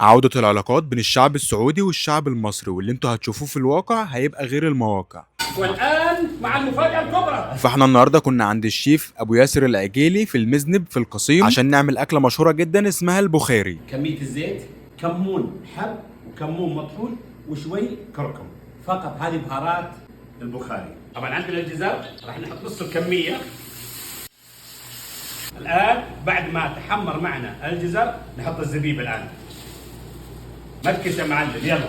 عودة العلاقات بين الشعب السعودي والشعب المصري واللي انتوا هتشوفوه في الواقع هيبقى غير المواقع. والآن مع المفاجأة الكبرى. فاحنا النهارده كنا عند الشيف ابو ياسر العجيلي في المذنب في القصيم عشان نعمل اكله مشهوره جدا اسمها البخاري. كمية الزيت، كمون حب وكمون مطحون وشوي كركم، فقط هذه بهارات البخاري. طبعا عندنا الجزر راح نحط نص الكمية. الآن بعد ما تحمر معنا الجزر نحط الزبيب الآن. مركز يا معلم، يلا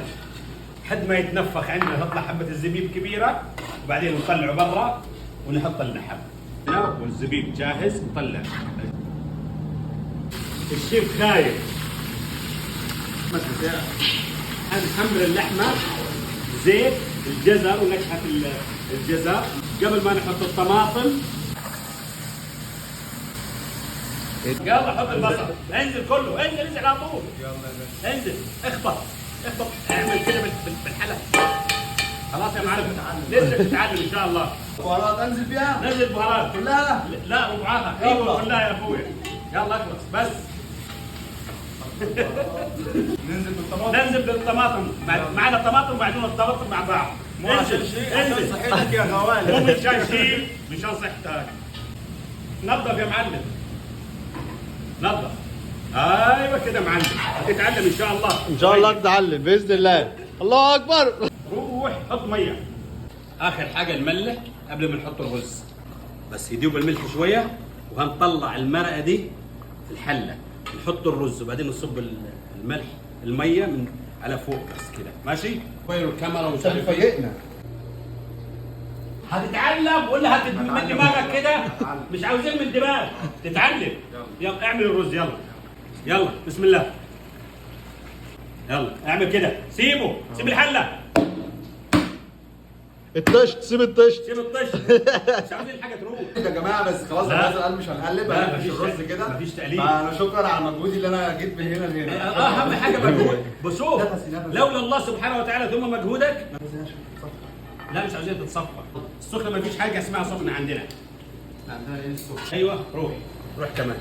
حد ما يتنفخ عندنا نطلع حبة الزبيب كبيرة وبعدين نطلعه برا ونحط اللحم. والزبيب جاهز نطلع. الشيف خايف. هنحمر اللحمة زيت الجزر ونكهة الجزر قبل ما نحط الطماطم. يلا حط البصل، انزل كله، انزل على طول. يلا انزل، اخبط اعمل كده بالحلق. خلاص يا معلم لسه تتعلم ان شاء الله. بهارات انزل فيها؟ نزل بهارات كلها؟ لا ربعها. ايوه كلها يا اخويا. يلا اخلص بس. ننزل بالطماطم معنا طماطم ومعجون الطماطم مع بعض. مو عشان شيء، عشان صحتك يا غوالي. مو مشان شيء، مشان صحتك. نظف يا معلم، نظف. ايوه كده معلم، هتتعلم ان شاء الله. ان شاء الله تتعلم باذن الله. الله اكبر. روح حط ميه. اخر حاجه نملح قبل ما نحط الرز، بس يدوب الملح شويه وهنطلع المرقه دي في الحله. نحط الرز وبعدين نصب الملح الميه من على فوق بس كده. ماشي؟ وين الكاميرا ومش عارف ايه. فاجئنا. هتتعلم ولا من دماغك كده؟ مش عاوزين من دماغ، تتعلم. يلا اعمل الرز، يلا بسم الله. يلا اعمل كده، سيب الحله. الطشت، سيب الطشت. سيب الطش. مش عاوزين حاجه تروح. يا جماعه بس خلاص لا. انا قال مش هنقلب، لا، انا مش مفيش الرز كده. مفيش تقليب. انا شكرا على مجهودي اللي انا جيت من هنا لهنا. اهم حاجه مجهود. بشوف نفسي. لولا الله سبحانه وتعالى ثم مجهودك. لا مش عاوزين تتصفى. السخنه ما فيش حاجه اسمها سخنه عندنا. عندنا ايه الصبح؟ ايوه روح كمان.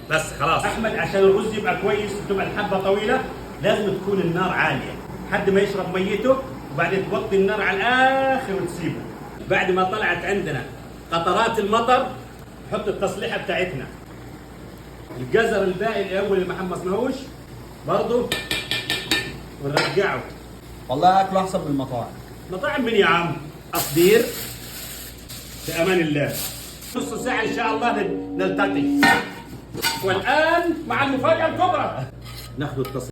بس خلاص احمد، عشان الرز يبقى كويس وتبقى الحبه طويله لازم تكون النار عاليه لحد ما يشرب ميته، وبعدين توطي النار على الاخر وتسيبه. بعد ما طلعت عندنا قطرات المطر نحط التصليحه بتاعتنا. الجزر الباقي الاول اللي ما حمصناهوش برضه ونرجعه. والله اكله احسن من المطاعم. مطاعم من يا عم؟ تصدير. في امان الله. نص ساعه ان شاء الله نلتقي. والان مع المفاجاه الكبرى. ناخذ التصليح